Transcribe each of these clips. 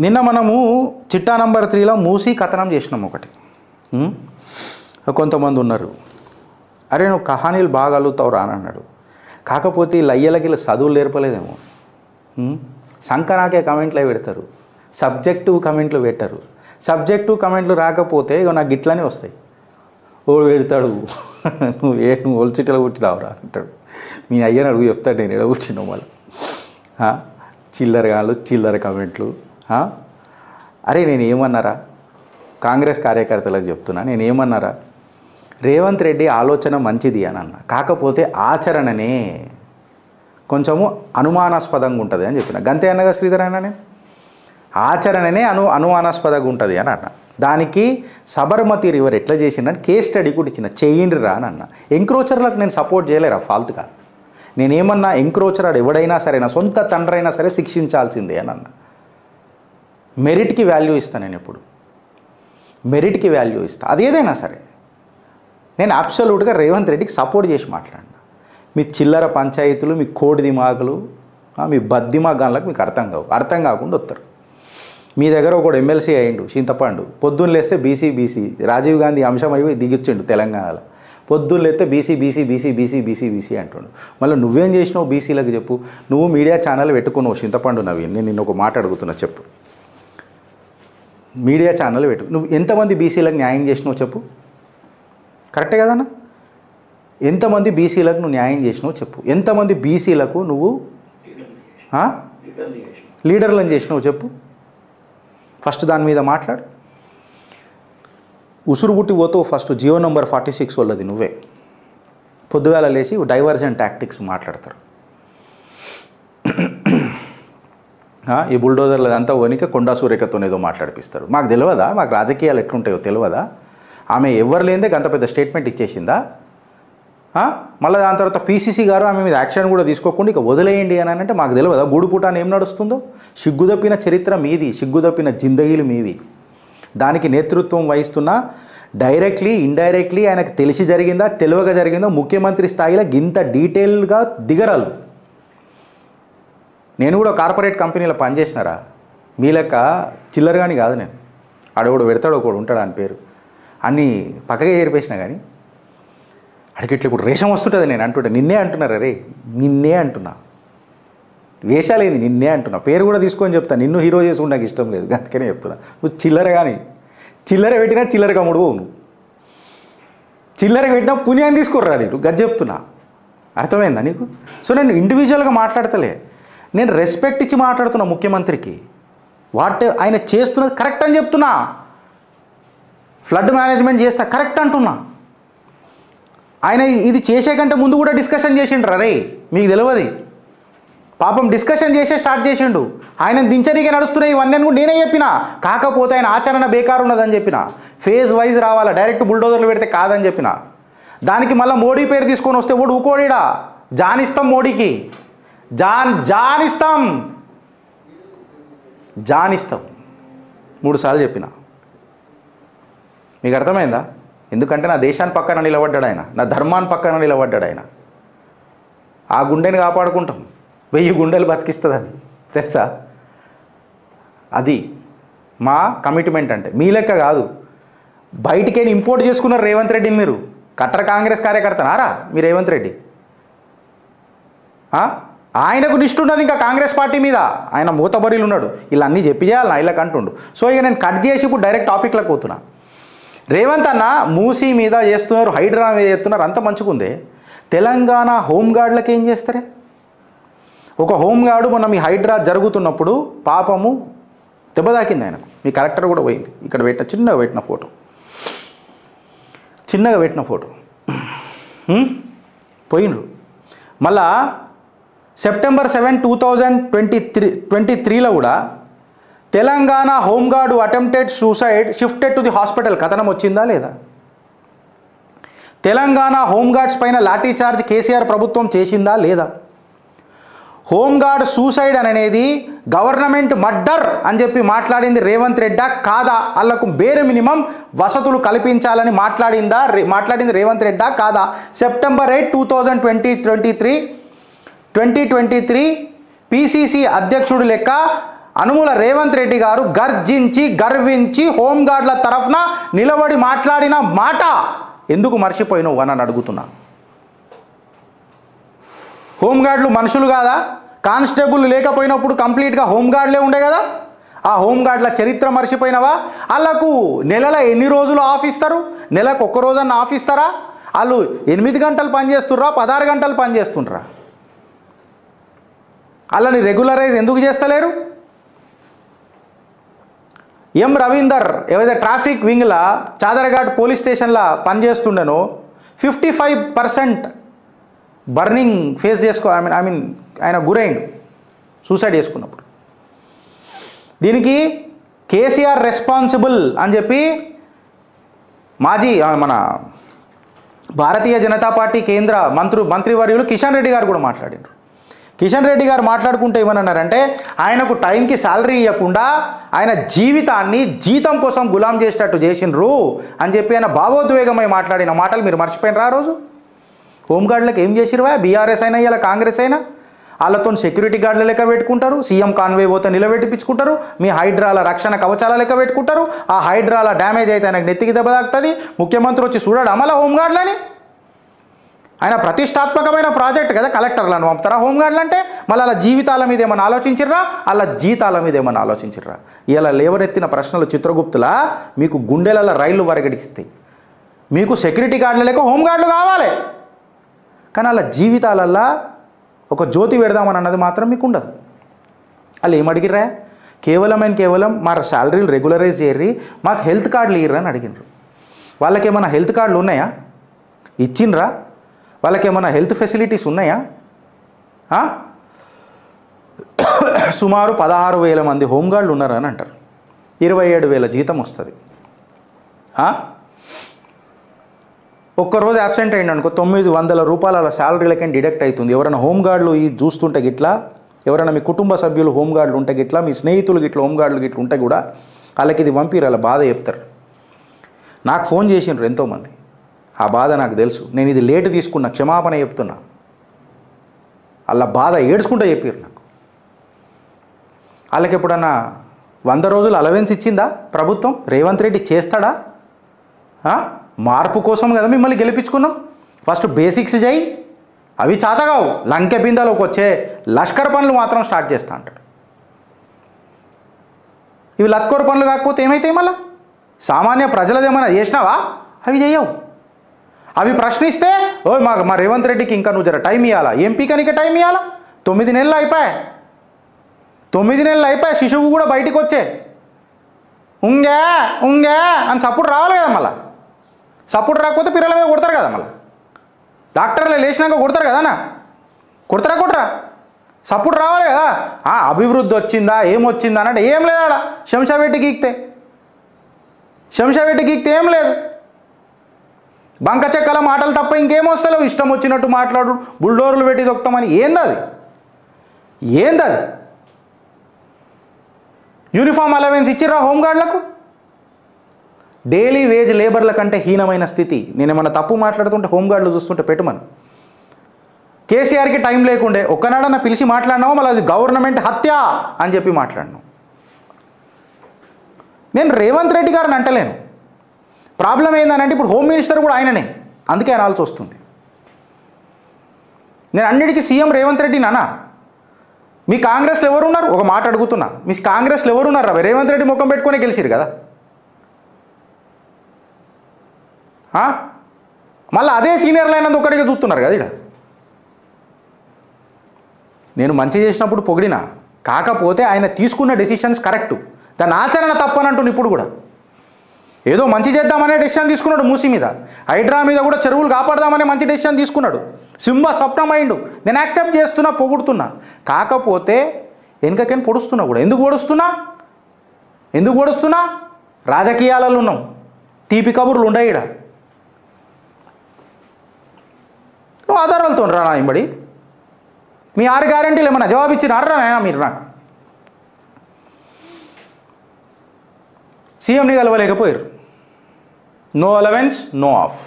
నిన్న మనము చిట్టా నంబర్ 3లో మూసి కథనం చేసినాం ఒకటి. కొంతమంది ఉన్నారు, అరే నువ్వు కహానీలు బాగా అల్లుతావురా అని అన్నాడు. కాకపోతే ఈ లయ్యలకి చదువులు నేర్పలేదేమో. సంకనాకే కమెంట్లు పెడతారు, సబ్జెక్టివ్ కమెంట్లు పెట్టారు. సబ్జెక్టివ్ కమెంట్లు రాకపోతే ఇక నాకు గిట్లనే వస్తాయి. ఓడు పెడతాడు, నువ్వు ఒలిచిటలో పుట్టినావురా అంటాడు. మీ అయ్యని అడుగు చెప్తాడు నేను ఎడ కూర్చున్నావు మళ్ళీ. చిల్లర కమెంట్లు. అరే నేను ఏమన్నారా, కాంగ్రెస్ కార్యకర్తలకు చెప్తున్నా, నేను ఏమన్నారా, రేవంత్ రెడ్డి ఆలోచన మంచిది అని అన్న, కాకపోతే ఆచరణనే కొంచెము అనుమానాస్పదంగా ఉంటుంది అని చెప్పిన. గంతే అన్నగా శ్రీధర్ అన్న, నేను ఆచరణనే అనుమానాస్పదంగా ఉంటుంది అని అన్న. దానికి సబర్మతి రివర్ ఎట్లా చేసిందని కేస్ స్టడీ కూడా ఇచ్చిన, చేయండి రా అని అన్న. ఎంక్రోచర్లకు నేను సపోర్ట్ చేయలేరా ఫాల్తుగా. నేనేమన్నా ఎంక్రోచర్ ఆడు ఎవడైనా సరే, నా సొంత తండ్రి అయినా సరే శిక్షించాల్సిందే అని అన్న. మెరిట్కి వాల్యూ ఇస్తాను నేను, ఎప్పుడు మెరిట్కి వాల్యూ ఇస్తాను. అదేదైనా సరే నేను అబ్సల్యూట్గా రేవంత్ రెడ్డికి సపోర్ట్ చేసి మాట్లాడినా. మీ చిల్లర పంచాయతీలు, మీ కోడి దిమాగులు, మీ బద్దిమాగాన్లకు మీకు అర్థం కాకుండా వస్తారు. మీ దగ్గర ఒకడు ఎమ్మెల్సీ అయ్యిండు చింతపండు, పొద్దున్న లేస్తే బీసీ రాజీవ్ గాంధీ అంశం అయ్యి దిగిచ్చిండు తెలంగాణలో. పొద్దున్న లేస్తే బీసీ అంటుండు. మళ్ళీ నువ్వేం చేసినావు బీసీలకు చెప్పు. నువ్వు మీడియా ఛానల్ పెట్టుకున్నావు చింతపండు నవీన్, నేను నిన్న ఒక మాట అడుగుతున్నా చెప్పు. మీడియా ఛానల్ నువ్వు ఎంతమంది బీసీలకు న్యాయం చేసినావు చెప్పు. కరెక్టే కదన్నా? ఎంతమంది బీసీలకు నువ్వు న్యాయం చేసినావు చెప్పు. ఎంతమంది బీసీలకు నువ్వు లీడర్లను చేసినావు చెప్పు. ఫస్ట్ దాని మీద మాట్లాడు. ఉసురు పుట్టి పోతావు ఫస్ట్. జియో నంబర్ 46 వాళ్ళది నువ్వే. పొద్దుగాల లేచి డైవర్జన్ టాక్టిక్స్ మాట్లాడతారు. ఈ బుల్డోజర్లు అంతా వనిక కొండా సూర్యకతో ఏదో మాట్లాడిపిస్తారు. మాకు తెలియదా, మాకు రాజకీయాలు ఎట్లుంటాయో తెలియదా? ఆమె ఎవరు లేదే అంత పెద్ద స్టేట్మెంట్ ఇచ్చేసిందా? మళ్ళీ దాని తర్వాత పీసీసీ గారు ఆమె మీద యాక్షన్ కూడా తీసుకోకుండా ఇక వదిలేయండి అని అంటే మాకు తెలియదా గూడుపుటాన్ని ఏం నడుస్తుందో? సిగ్గుదప్పిన చరిత్ర మీది, సిగ్గుదప్పిన జిందగీలు మీవి. దానికి నేతృత్వం వహిస్తున్న డైరెక్ట్లీ ఇండైరెక్ట్లీ ఆయనకు తెలిసి జరిగిందా తెలియక జరిగిందో ముఖ్యమంత్రి స్థాయిలో గింత డీటెయిల్గా దిగరాలు. నేను కూడా కార్పొరేట్ కంపెనీలో పనిచేసినారా, మీ లెక్క చిల్లరగాని కాదు నేను. ఆడోడు పెడతాడు, ఒకడు ఉంటాడు అని పేరు, అన్నీ పక్కగా ఏరిపేసినా కానీ అడిగిట్లా ఇప్పుడు రేషం వస్తుంటుంది. నేను అంటుంటా, నిన్నే అంటున్నారు, అరే నిన్నే అంటున్నా, వేషాలేంది నిన్నే అంటున్నా, పేరు కూడా తీసుకొని చెప్తా. నిన్ను హీరో చేసుకుని నాకు ఇష్టం లేదు, అందుకనే చెప్తున్నా. నువ్వు చిల్లర కానీ చిల్లర పెట్టినా చిల్లర కమ్ముడు పోవు. నువ్వు చిల్లర పెట్టినా పుణ్యాన్ని తీసుకోర్రా నీకు, గది చెప్తున్నా. అర్థమైందా నీకు? సో నేను ఇండివిజువల్గా మాట్లాడతలే, నేను రెస్పెక్ట్ ఇచ్చి మాట్లాడుతున్నా ముఖ్యమంత్రికి. ఆయన చేస్తున్నది కరెక్ట్ అని చెప్తున్నా. ఫ్లడ్ మేనేజ్మెంట్ చేస్తా కరెక్ట్ అంటున్నా. ఆయన ఇది చేసే కంటే ముందు కూడా డిస్కషన్ చేసిండ్రు. అరే మీకు తెలియదు, పాపం డిస్కషన్ చేసే స్టార్ట్ చేసిండు. ఆయన దించనీకే నడుస్తున్నాయి ఇవన్నీ కూడా నేనే చెప్పిన. కాకపోతే ఆయన ఆచరణ బేకారు ఉన్నదని చెప్పిన. ఫేజ్ వైజ్ రావాలా, డైరెక్ట్ బుల్డోజర్లు పెడితే కాదని చెప్పిన. దానికి మళ్ళీ మోడీ పేరు తీసుకొని వస్తే ఓడు ఊకోడీడా. జానిస్తాం మోడీకి, జానిస్తాం 3 సార్లు చెప్పిన. మీకు అర్థమైందా? ఎందుకంటే నా దేశాన్ని పక్కన నిలబడ్డాడు ఆయన, నా ధర్మాన్ని పక్కన నిలబడ్డాడు ఆయన. ఆ గుండెని కాపాడుకుంటాం, 1000 గుండెలు బతికిస్తుంది అది, తెలుసా? అది మా కమిట్మెంట్. అంటే మీ లెక్క కాదు, బయటికేని ఇంపోర్ట్ చేసుకున్నారు రేవంత్ రెడ్డిని. మీరు కట్టర్ కాంగ్రెస్ కార్యకర్తనారా మీ రేవంత్ రెడ్డి? ఆయనకు నిష్ఠున్నది ఇంకా కాంగ్రెస్ పార్టీ మీద. ఆయన మూతబరీలు ఉన్నాడు, ఇలా అన్నీ చెప్పి చేయాలి నా ఇళ్ళకి అంటుండు. సో ఇక నేను కట్ చేసి ఇప్పుడు డైరెక్ట్ టాపిక్లోకి పోతున్నా. రేవంత్ అన్న మూసీ మీద చేస్తున్నారు, హైడ్రా మీద చేస్తున్నారు, అంత మంచిగుందే. తెలంగాణ హోంగార్డులకు ఏం చేస్తారే? ఒక హోంగార్డు మొన్న మీ హైడ్రా జరుగుతున్నప్పుడు పాపము దెబ్బ తాకింది ఆయనకు. మీ కలెక్టర్ కూడా పోయింది. ఇక్కడ చిన్నగా పెట్టిన ఫోటో పోయినరు. మళ్ళా సెప్టెంబర్ 7, 2023లో కూడా Telangana home guard attempted suicide shifted to the hospital కథనం వచ్చిందా లేదా? తెలంగాణ హోంగార్డ్స్ పైన లాఠీ చార్జ్ కేసీఆర్ ప్రభుత్వం చేసిందా లేదా? హోంగార్డ్ సూసైడ్ అనేది గవర్నమెంట్ మర్డర్ అని చెప్పి మాట్లాడింది రేవంత్ రెడ్డా కాదా? వాళ్ళకు బేరు మినిమం వసతులు కల్పించాలని మాట్లాడింది రేవంత్ రెడ్డా కాదా? సెప్టెంబర్ 8, 2023 PCC అధ్యక్షుడు లెక్క అనుముల రేవంత్ రెడ్డి గారు గర్జించి గర్వించి హోంగార్డుల తరఫున నిలబడి మాట్లాడిన మాట ఎందుకు మర్చిపోయినావు అని అడుగుతున్నా. హోంగార్డులు మనుషులు కాదా? కానిస్టేబుల్ లేకపోయినప్పుడు కంప్లీట్గా హోంగార్డులే ఉండే కదా. ఆ హోంగార్డుల చరిత్ర మర్చిపోయినవా? వాళ్ళకు నెలలో ఎన్ని రోజులు ఆఫ్ ఇస్తారు? నెలకు ఒక్క రోజన్నా ఆఫ్ ఇస్తారా? వాళ్ళు 8 గంటలు పనిచేస్తుర్రా, 16 గంటలు పనిచేస్తుండ్రా? వాళ్ళని రెగ్యులరైజ్ ఎందుకు చేస్తలేరు? ఎం రవీందర్ ఏదైతే ట్రాఫిక్ వింగ్లా చాదరఘాట్ పోలీస్ స్టేషన్లో పనిచేస్తుండేనో 55% బర్నింగ్ ఫేస్ ఐ మీన్ ఆయన గురైండు సూసైడ్ చేసుకున్నప్పుడు. దీనికి కేసీఆర్ రెస్పాన్సిబుల్ అని చెప్పి మాజీ మన భారతీయ జనతా పార్టీ కేంద్ర మంత్రివర్యులు కిషన్ రెడ్డి గారు కూడా మాట్లాడారు. కిషన్ రెడ్డి గారు మాట్లాడుకుంటే ఏమన్నారంటే ఆయనకు టైంకి శాలరీ ఇవ్వకుండా ఆయన జీవితాన్ని జీతం కోసం గులాం చేసేటట్టు చేసిండ్రు అని చెప్పి ఆయన భావోద్వేగమై మాట్లాడిన మాటలు మీరు మర్చిపోయినరా? ఆ రోజు హోంగార్డులకు ఏం చేసిరువా? బీఆర్ఎస్ అయినా ఇలా కాంగ్రెస్ అయినా వాళ్ళతో సెక్యూరిటీ గార్డుల లెక్క పెట్టుకుంటారు, సీఎం కాన్వే పోతే నిలబెట్టిపించుకుంటారు, మీ హైడ్రాల రక్షణ కవచాల లెక్క పెట్టుకుంటారు. ఆ హైడ్రాల డ్యామేజ్ అయితే ఆయనకు నెత్తికి దెబ్బ తాకుతుంది. ముఖ్యమంత్రి వచ్చి చూడడా మళ్ళీ హోంగార్డులని? ఆయన ప్రతిష్టాత్మకమైన ప్రాజెక్ట్ కదా, కలెక్టర్లను పంపుతారా హోంగార్డులు అంటే? మళ్ళీ అలా జీవితాల మీద ఏమైనా ఆలోచించిర్రా? అలా జీతాల మీద ఏమైనా ఆలోచించిర్రా? ఇలా లేవనెత్తిన ప్రశ్నలు చిత్రగుప్తులా మీకు గుండెలలో రైళ్లు వరగడిస్తాయి. మీకు సెక్యూరిటీ గార్డుల లెక్క హోంగార్డులు కావాలి, కానీ అలా జీవితాలల్లో ఒక జ్యోతి పెడదామని అన్నది మాత్రం మీకు ఉండదు. వాళ్ళు ఏమడిగిర్రా? కేవలం మా శాలరీలు రెగ్యులరైజ్ చేయర్రి, మాకు హెల్త్ కార్డులు ఇయ్యర్రా అని అడిగినారు. వాళ్ళకేమైనా హెల్త్ కార్డులు ఉన్నాయా? ఇచ్చిండ్రా? వాళ్ళకేమైనా హెల్త్ ఫెసిలిటీస్ ఉన్నాయా? సుమారు 16,000 మంది హోంగార్డులు ఉన్నారని అంటారు. 27,000 జీతం వస్తుంది. ఒక్కరోజు అబ్సెంట్ అయ్యింది అనుకో 900 రూపాయల శాలరీలకే డిడక్ట్ అవుతుంది. ఎవరైనా హోంగార్డులు ఈ చూస్తుంటే గిట్లా, ఎవరైనా మీ కుటుంబ సభ్యులు హోంగార్డులు ఉంటే గిట్లా, మీ స్నేహితులు గిట్లా హోంగార్డులు గిట్లా ఉంటే కూడా వాళ్ళకి ఇది పంపిరు, అలా బాధ చెప్తారు. నాకు ఫోన్ చేసిండ్రు ఎంతోమంది, ఆ బాధ నాకు తెలుసు. నేను ఇది లేటు తీసుకున్నా, క్షమాపణ చెప్తున్నా. అలా బాధ ఏడ్చుకుంటూ చెప్పారు నాకు. వాళ్ళకి ఎప్పుడన్నా 100 రోజులు అలవెన్స్ ఇచ్చిందా ప్రభుత్వం? రేవంత్ రెడ్డి చేస్తాడా? మార్పు కోసం కదా మిమ్మల్ని గెలిపించుకున్నాం. ఫస్ట్ బేసిక్స్ చేయి, అవి చాతగావు. లంకె బిందెలోకి వచ్చే లష్కర్ పనులు మాత్రం స్టార్ట్ చేస్తా అంటాడు. ఇవి లత్కోర్ పనులు కాకపోతే ఏమైతాయి? మళ్ళా సామాన్య ప్రజలదేమన్నా చేసినావా? అవి చేయవు. అవి ప్రశ్నిస్తే మా రేవంత్ రెడ్డికి ఇంకా నువ్వు జర టైం ఇవ్వాలా, ఎంపీకనిక టైం ఇవ్వాలా. 9 నెలలు అయిపోయాయి. 9 నెలలు అయిపోయాయి. శిశువు కూడా బయటికి వచ్చే ఉంగే అని సపోర్ట్ రావాలి కదా. మళ్ళీ సపోర్ట్ రాకపోతే పిల్లల మీద కొడతారు కదా. మళ్ళీ డాక్టర్లు లేచినాక కొడతారు కదా. కొడతారా? సపోర్ట్ రావాలి కదా. అభివృద్ధి వచ్చిందా ఏమొచ్చిందా అంటే ఏం లేదు. ఆడ శంషాబెట్టి గీక్తే ఏం లేదు. బంక చెక్కల మాటలు తప్ప ఇంకేమొస్తలేవు. ఇష్టం వచ్చినట్టు మాట్లాడు, బుల్డోర్లు పెట్టి దొక్కుతామని. ఏందది? యూనిఫామ్ అలవెన్స్ ఇచ్చిర్రా హోంగార్డులకు? డైలీ వేజ్ లేబర్ల కంటే హీనమైన స్థితి. నేను ఏమన్నా తప్పు మాట్లాడుతుంటే హోంగార్డులు చూస్తుంటే పెట్టుమని. కేసీఆర్కి టైం లేకుండే ఒక్కనాడన్నా పిలిచి మాట్లాడినావు, మళ్ళీ అది గవర్నమెంట్ హత్య అని చెప్పి మాట్లాడినావు. నేను రేవంత్ రెడ్డి గారిని అంటలేను. ప్రాబ్లం ఏందనంటే ఇప్పుడు హోమ్ మినిస్టర్ కూడా ఆయననే, అందుకే అనాల్సి వస్తుంది. నేను అన్నిటికీ సీఎం రేవంత్ రెడ్డి నానా. మీ కాంగ్రెస్లో ఎవరున్నారు? ఒక మాట అడుగుతున్నా, మీ కాంగ్రెస్లో ఎవరున్నారు? రేవంత్ రెడ్డి ముఖం పెట్టుకునే గెలిచిరు కదా. మళ్ళీ అదే సీనియర్లు అయినందుకు ఒకరిగా చూస్తున్నారు కదా. ఇక్కడ నేను మంచి చేసినప్పుడు పొగిడినా, కాకపోతే ఆయన తీసుకున్న డెసిషన్స్ కరెక్టు, దాని ఆచరణ తప్పనంటున్నా. ఇప్పుడు కూడా ఏదో మంచి చేద్దామనే డెసిషన్ తీసుకున్నాడు. మూసి మీద, హైడ్రా మీద కూడా చెరువులు కాపాడదామనే మంచి డెసిషన్ తీసుకున్నాడు. సింబా స్వప్నమైండు. నేను యాక్సెప్ట్ చేస్తున్నా, పొగుడుతున్నా. కాకపోతే వెనుకకేం పొడుస్తున్నా కూడా. ఎందుకు పొడుస్తున్నా? రాజకీయాలలో ఉన్నాం, తీపి కబుర్లు ఉండయి. ఇక్కడ నువ్వు ఆధారాలతో రా ఇంబడి. మీ 6 గ్యారెంటీలు ఏమన్నా జవాబు ఇచ్చినారా మీరు? నాకు సీఎంని కలవలేకపోయారు. No allowance, no off.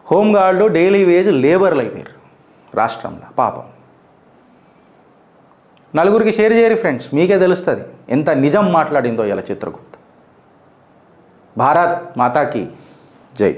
హోంగార్డులు డైలీ వేజ్ లేబర్లు అయిపోయారు రాష్ట్రంలో. పాపం నలుగురికి షేర్ చేయరు ఫ్రెండ్స్, మీకే తెలుస్తుంది ఎంత నిజం మాట్లాడిందో ఇలా చిత్రగుప్త. భారత్ మాతాకి జై.